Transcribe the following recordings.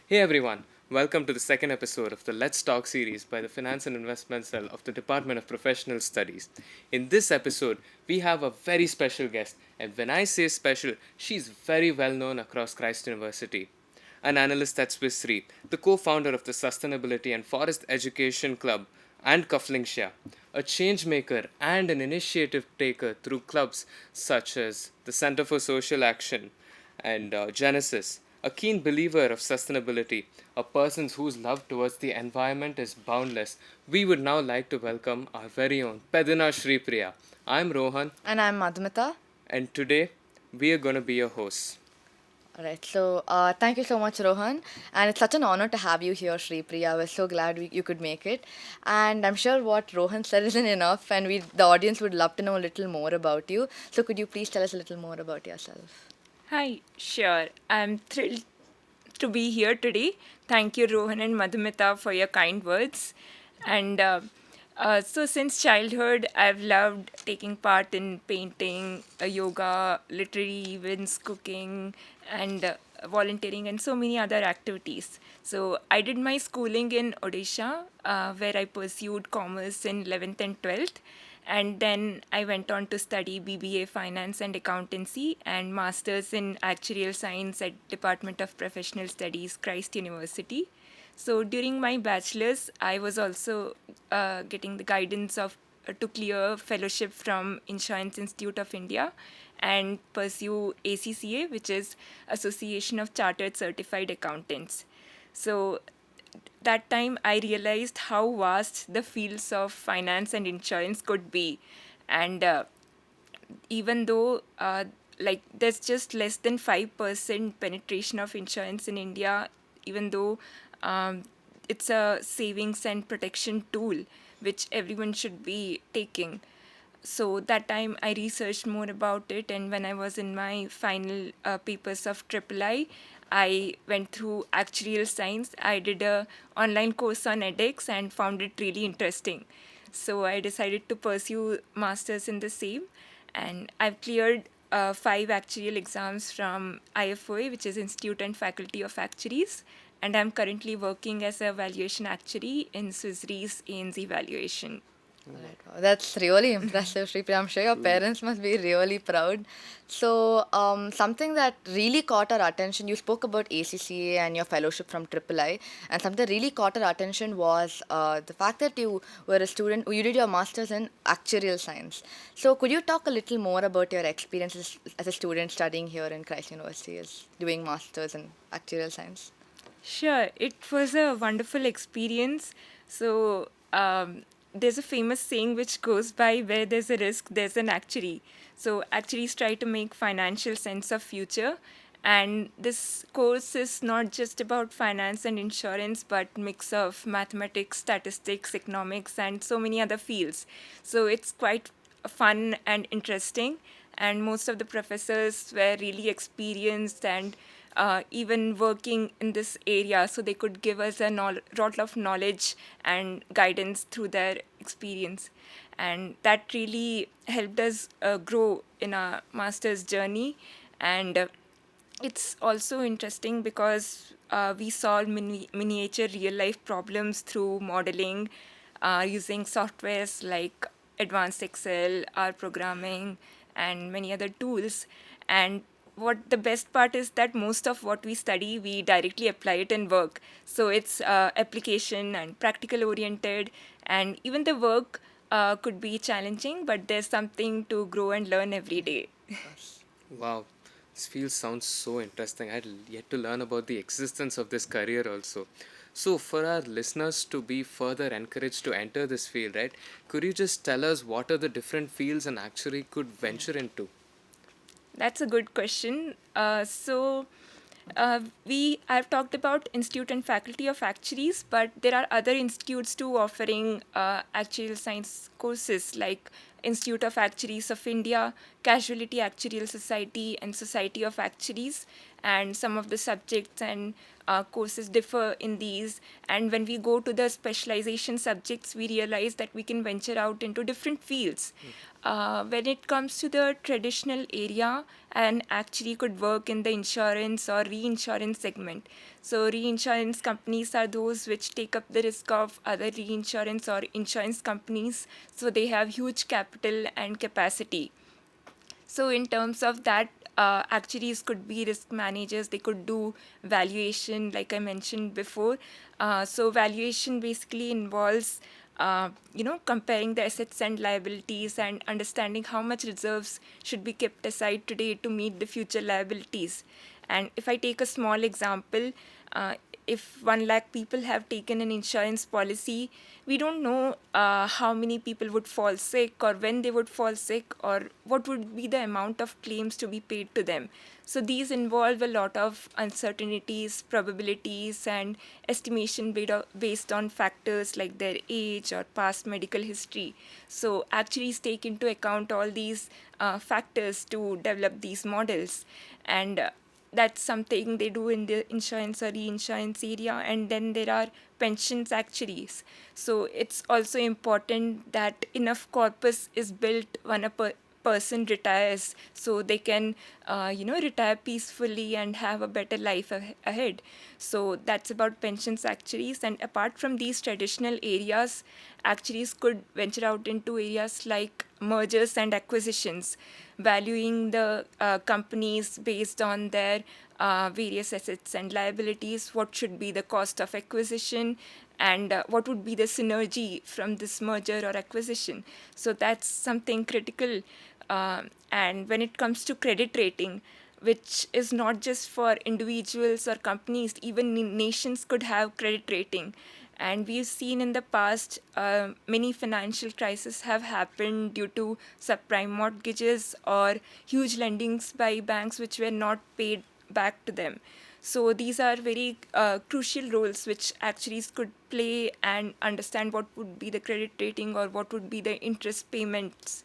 Hey everyone, welcome to the second episode of the Let's Talk series by the Finance and Investment Cell of the Department of Professional Studies. In this episode, we have a very special guest, and when I say special, she's very well known across Christ University. An analyst at Swiss Re, the co founder of the Sustainability and Forest Education Club, and Cufflinksia, a change maker and an initiative taker through clubs such as the Center for Social Action and Genesys, a keen believer of sustainability, a person whose love towards the environment is boundless. We would now like to welcome our very own Peddina Sripriya. I'm Rohan, And I'm Madhumita. and today we are going to be your hosts. Alright, so thank you so much, Rohan. And it's such an honor to have you here, Shri Priya. We're so glad you could make it. And I'm sure what Rohan said isn't enough, and the audience would love to know a little more about you. So could you please tell us a little more about yourself? Hi, sure. I'm thrilled to be here today. Thank you, Rohan and Madhumita, for your kind words. And since childhood, I've loved taking part in painting, yoga, literary events, cooking, and volunteering, and so many other activities. So, I did my schooling in Odisha, where I pursued commerce in 11th and 12th, and then I went on to study BBA Finance and Accountancy and Masters in Actuarial Science at Department of Professional Studies, Christ University. So during my bachelor's, I was also getting the guidance of to clear fellowship from Insurance Institute of India and pursue ACCA, which is Association of Chartered Certified Accountants. So that time I realized how vast the fields of finance and insurance could be. And even though there's just less than 5% penetration of insurance in India, even though um, it's a savings and protection tool which everyone should be taking. So that time I researched more about it, and when I was in my final papers of I went through actuarial science. I did a online course on edX and found it really interesting. So I decided to pursue masters in the same, and I've cleared 5 actuarial exams from IFOA, which is Institute and Faculty of Actuaries, and I'm currently working as a valuation actuary in Swiss Re's ANZ valuation. Alright, wow, that's really impressive, Shri Priya. I'm sure your parents must be really proud. So, something that really caught our attention, you spoke about ACCA and your fellowship from III, and something that really caught our attention was the fact that you were a student, you did your master's in actuarial science. So, could you talk a little more about your experiences as a student studying here in Christ University as doing master's in actuarial science? Sure, it was a wonderful experience. So, there's a famous saying which goes by, where there's a risk, there's an actuary. So, actuaries try to make financial sense of future. And this course is not just about finance and insurance, but mix of mathematics, statistics, economics, and so many other fields. So it's quite fun and interesting. And most of the professors were really experienced and even working in this area, so they could give us a lot of knowledge and guidance through their experience. And that really helped us grow in our master's journey. And it's also interesting because we solve miniature real life problems through modeling using softwares like advanced Excel, R programming, and many other tools. And what the best part is that most of what we study, we directly apply it in work. So it's application and practical oriented, and even the work could be challenging, but there's something to grow and learn every day. Wow, this field sounds so interesting. I'd yet to learn about the existence of this career also. So, for our listeners to be further encouraged to enter this field, right, could you just tell us what are the different fields an actuary could venture into? That's a good question. We I've talked about Institute and Faculty of Actuaries, but there are other institutes too offering actuarial science courses like Institute of Actuaries of India, Casualty Actuarial Society, and Society of Actuaries. And some of the subjects and courses differ in these. And when we go to the specialization subjects, we realize that we can venture out into different fields. When it comes to the traditional area, and actually could work in the insurance or reinsurance segment. So reinsurance companies are those which take up the risk of other reinsurance or insurance companies. So they have huge capital and capacity. So in terms of that, actuaries could be risk managers. They could do valuation, like I mentioned before. So valuation basically involves, comparing the assets and liabilities and understanding how much reserves should be kept aside today to meet the future liabilities. And if I take a small example, if 1 lakh people have taken an insurance policy, we don't know how many people would fall sick or when they would fall sick or what would be the amount of claims to be paid to them. So these involve a lot of uncertainties, probabilities, and estimation based on factors like their age or past medical history. So actuaries take into account all these factors to develop these models. And that's something they do in the insurance or reinsurance area. And then there are pensions actuaries. So it's also important that enough corpus is built when a person retires, so they can retire peacefully and have a better life ahead. So that's about pensions actuaries. And apart from these traditional areas, actuaries could venture out into areas like mergers and acquisitions, valuing the companies based on their various assets and liabilities, what should be the cost of acquisition, and what would be the synergy from this merger or acquisition. So that's something critical. And when it comes to credit rating, which is not just for individuals or companies, even nations could have credit rating. And we've seen in the past many financial crises have happened due to subprime mortgages or huge lendings by banks which were not paid back to them. So these are very crucial roles which actuaries could play and understand what would be the credit rating or what would be the interest payments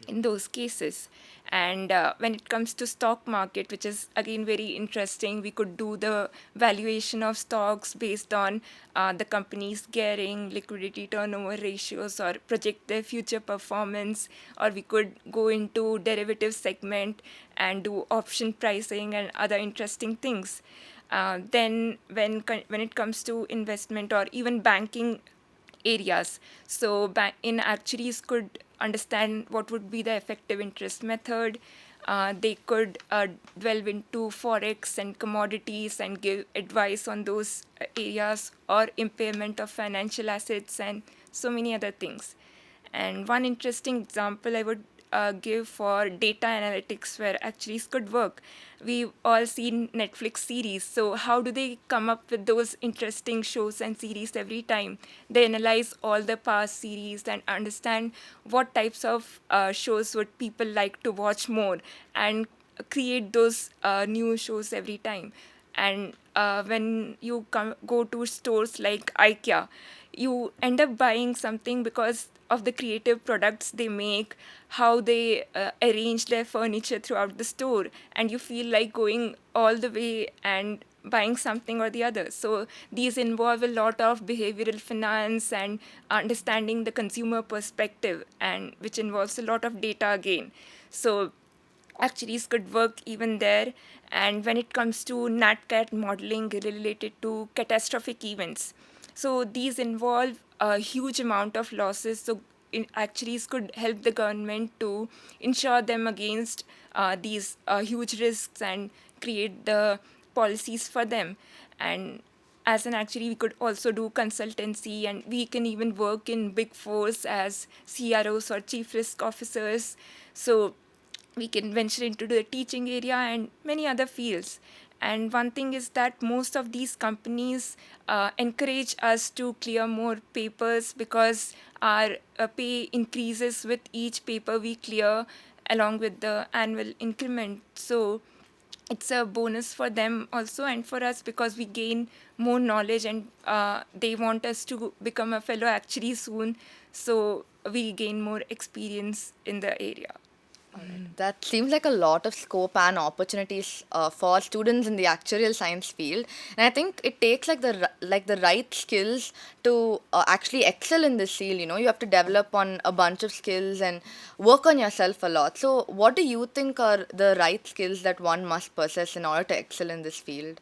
in those cases. And when it comes to stock market, which is again very interesting, we could do the valuation of stocks based on the company's gearing, liquidity turnover ratios, or project their future performance. Or we could go into derivative segment and do option pricing and other interesting things. Then when it comes to investment or even banking areas. So in actuaries could understand what would be the effective interest method. They could delve into forex and commodities and give advice on those areas, or impairment of financial assets and so many other things. And one interesting example I would give for data analytics where actuaries could work. We've all seen Netflix series. So how do they come up with those interesting shows and series every time? They analyze all the past series and understand what types of shows would people like to watch more, and create those new shows every time. And when you go to stores like IKEA, you end up buying something because of the creative products they make, how they arrange their furniture throughout the store, and you feel like going all the way and buying something or the other. So these involve a lot of behavioral finance and understanding the consumer perspective, and which involves a lot of data again. So actuaries could work even there. And when it comes to NatCat modeling related to catastrophic events, so these involve a huge amount of losses. So actuaries could help the government to insure them against these huge risks and create the policies for them. And as an actuary, we could also do consultancy, and we can even work in big fours as CROs or chief risk officers. So we can venture into the teaching area and many other fields. And one thing is that most of these companies encourage us to clear more papers, because our pay increases with each paper we clear along with the annual increment. So it's a bonus for them also and for us, because we gain more knowledge, and they want us to become a fellow actuary soon. So we gain more experience in the area. That seems like a lot of scope and opportunities for students in the actuarial science field, and I think it takes like the right skills to actually excel in this field. You know, you have to develop on a bunch of skills and work on yourself a lot. So, what do you think are the right skills that one must possess in order to excel in this field?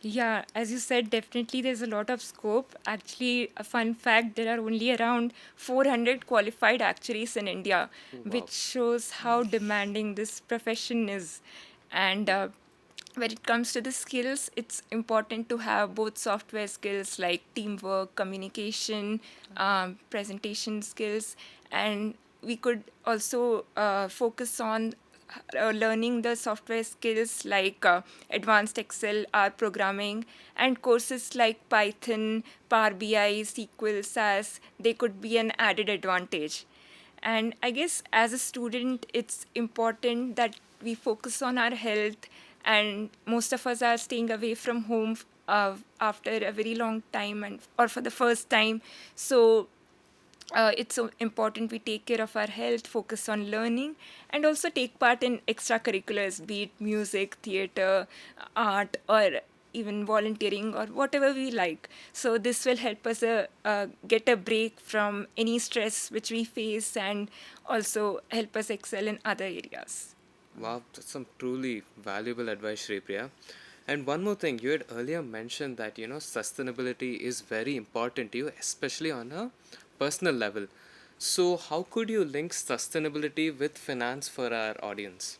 Yeah, as you said, definitely there's a lot of scope. Actually, a fun fact, there are only around 400 qualified actuaries in India, Wow. which shows how demanding this profession is. And when it comes to the skills, it's important to have both software skills like teamwork, communication, presentation skills, and we could also focus on learning the software skills like advanced Excel, R programming, and courses like Python, Power BI, SQL, SAS, they could be an added advantage. And I guess as a student, it's important that we focus on our health, and most of us are staying away from home after a very long time and or for the first time. So it's so important we take care of our health, focus on learning, and also take part in extracurriculars, be it music, theater, art, or even volunteering or whatever we like. So this will help us get a break from any stress which we face and also help us excel in other areas. Wow, that's some truly valuable advice, Shripriya. And one more thing, you had earlier mentioned that sustainability is very important to you, especially on a personal level. So, how could you link sustainability with finance for our audience?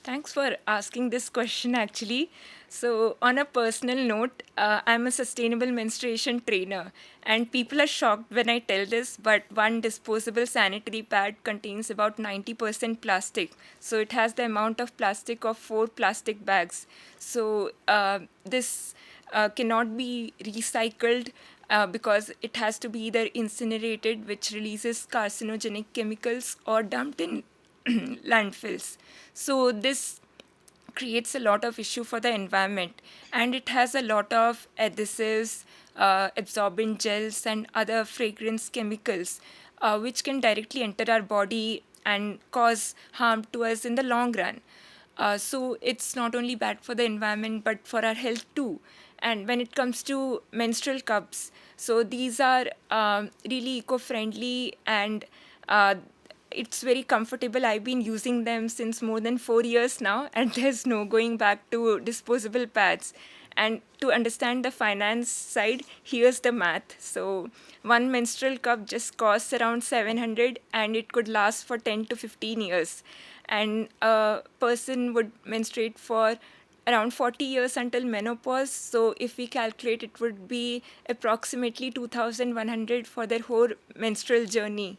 Thanks for asking this question actually. So, on a personal note, I'm a sustainable menstruation trainer, and people are shocked when I tell this, but one disposable sanitary pad contains about 90% plastic. So, it has the amount of plastic of 4 plastic bags. So, this cannot be recycled because it has to be either incinerated, which releases carcinogenic chemicals, or dumped in landfills. So this creates a lot of issue for the environment, and it has a lot of adhesives, absorbent gels, and other fragrance chemicals, which can directly enter our body and cause harm to us in the long run. So it's not only bad for the environment but for our health too. And when it comes to menstrual cups, so these are really eco-friendly, and uh, it's very comfortable. I've been using them since more than 4 years now, and there's no going back to disposable pads. And to understand the finance side, here's the math. So one menstrual cup just costs around 700, and it could last for 10 to 15 years. And a person would menstruate for around 40 years until menopause. So if we calculate, it would be approximately 2,100 for their whole menstrual journey.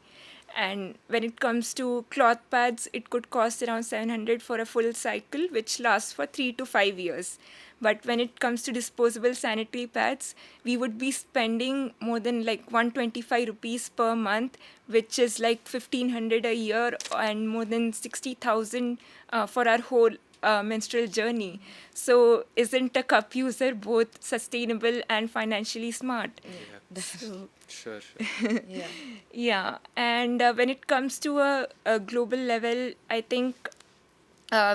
And when it comes to cloth pads, it could cost around 700 for a full cycle, which lasts for 3 to 5 years. But when it comes to disposable sanitary pads, we would be spending more than like 125 rupees per month, which is like 1,500 a year, and more than 60,000 for our whole menstrual journey. So, isn't a cup user both sustainable and financially smart? Yeah, So, sure, sure. Yeah. yeah, and when it comes to a global level, I think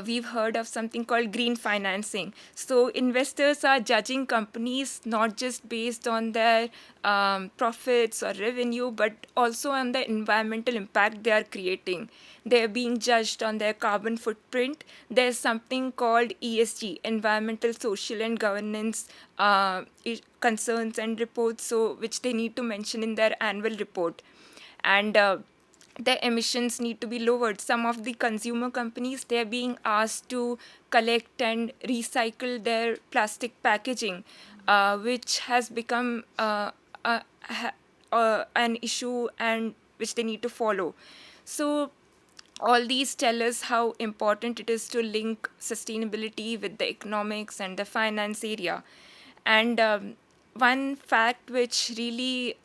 we've heard of something called green financing. So investors are judging companies not just based on their profits or revenue, but also on the environmental impact they are creating. They're being judged on their carbon footprint. There's something called ESG, environmental, social, and governance concerns and reports, so which they need to mention in their annual report. And their emissions need to be lowered. Some of the consumer companies, they're being asked to collect and recycle their plastic packaging, which has become an issue and which they need to follow. So all these tell us how important it is to link sustainability with the economics and the finance area. And one fact which really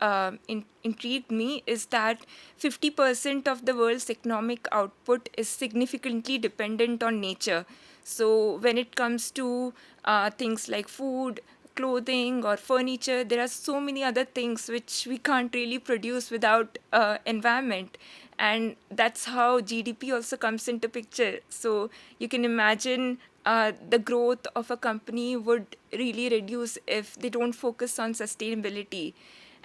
intrigued me is that 50% of the world's economic output is significantly dependent on nature. So, when it comes to things like food, clothing, or furniture, there are so many other things which we can't really produce without environment. and that's how GDP also comes into picture. So you can imagine the growth of a company would really reduce if they don't focus on sustainability.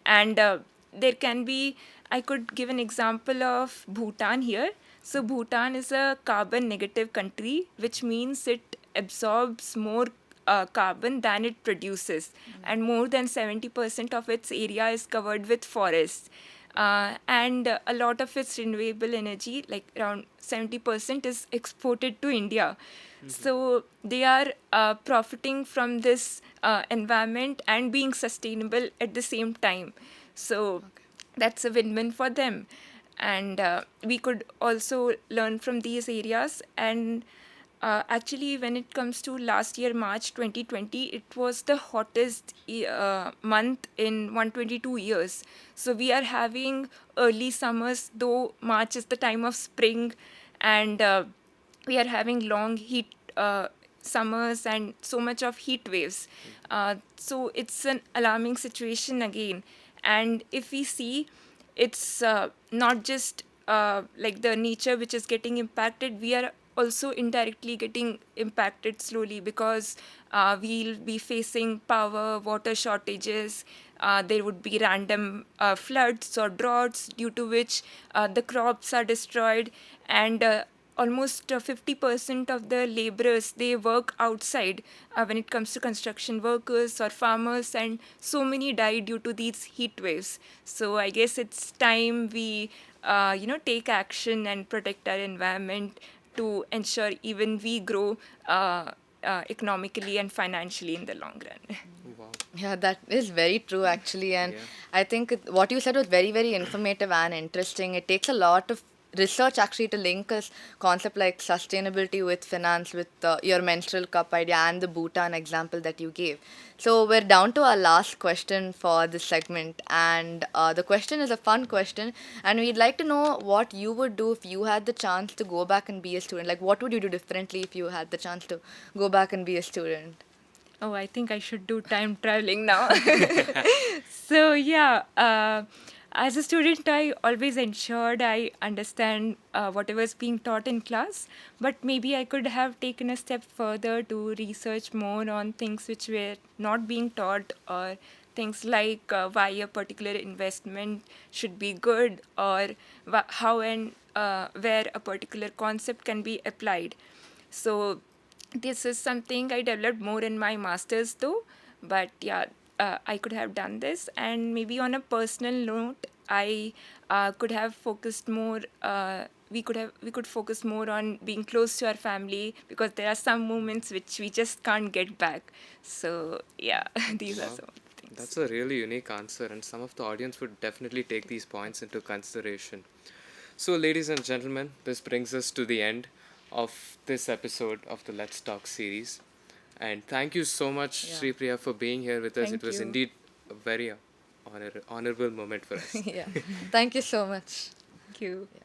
And there can be, I could give an example of Bhutan here. So Bhutan is a carbon negative country, which means it absorbs more carbon than it produces, and more than 70% of its area is covered with forests. And a lot of its renewable energy, like around 70%, is exported to India. So they are profiting from this environment and being sustainable at the same time. So that's a win-win for them. And we could also learn from these areas. And actually, when it comes to last year, March 2020, it was the hottest month in 122 years. So we are having early summers, though March is the time of spring, and we are having long heat summers and so much of heat waves. So it's an alarming situation again. And if we see, it's not just like the nature which is getting impacted, we are also indirectly getting impacted slowly, because we'll be facing power, water shortages. There would be random floods or droughts, due to which the crops are destroyed. And almost 50% of the laborers, they work outside when it comes to construction workers or farmers, and so many die due to these heat waves. So I guess it's time we take action and protect our environment to ensure even we grow economically and financially in the long run. Wow. Yeah, that is very true actually. And Yeah. I think what you said was very, very informative and interesting. It takes a lot of research actually to link a concept like sustainability with finance, with your menstrual cup idea and the Bhutan example that you gave. So we're down to our last question for this segment. And the question is a fun question. And we'd like to know what you would do if you had the chance to go back and be a student. Like, what would you do differently if you had the chance to go back and be a student? Oh, I think I should do time traveling now. So, yeah, as a student, I always ensured I understand whatever is being taught in class, but maybe I could have taken a step further to research more on things which were not being taught, or things like why a particular investment should be good, or how and where a particular concept can be applied. So, this is something I developed more in my master's though, but yeah, I could have done this. And maybe on a personal note, I could have focused more. We could focus more on being close to our family, because there are some moments which we just can't get back. So yeah, these are Wow. some of the things. That's a really unique answer, and some of the audience would definitely take these points into consideration. So, ladies and gentlemen, this brings us to the end of this episode of the Let's Talk series. And thank you so much, Yeah. Sripriya, for being here with us. It Thank was you. indeed a very honorable moment for us. Yeah. Thank you so much. Thank you. Yeah.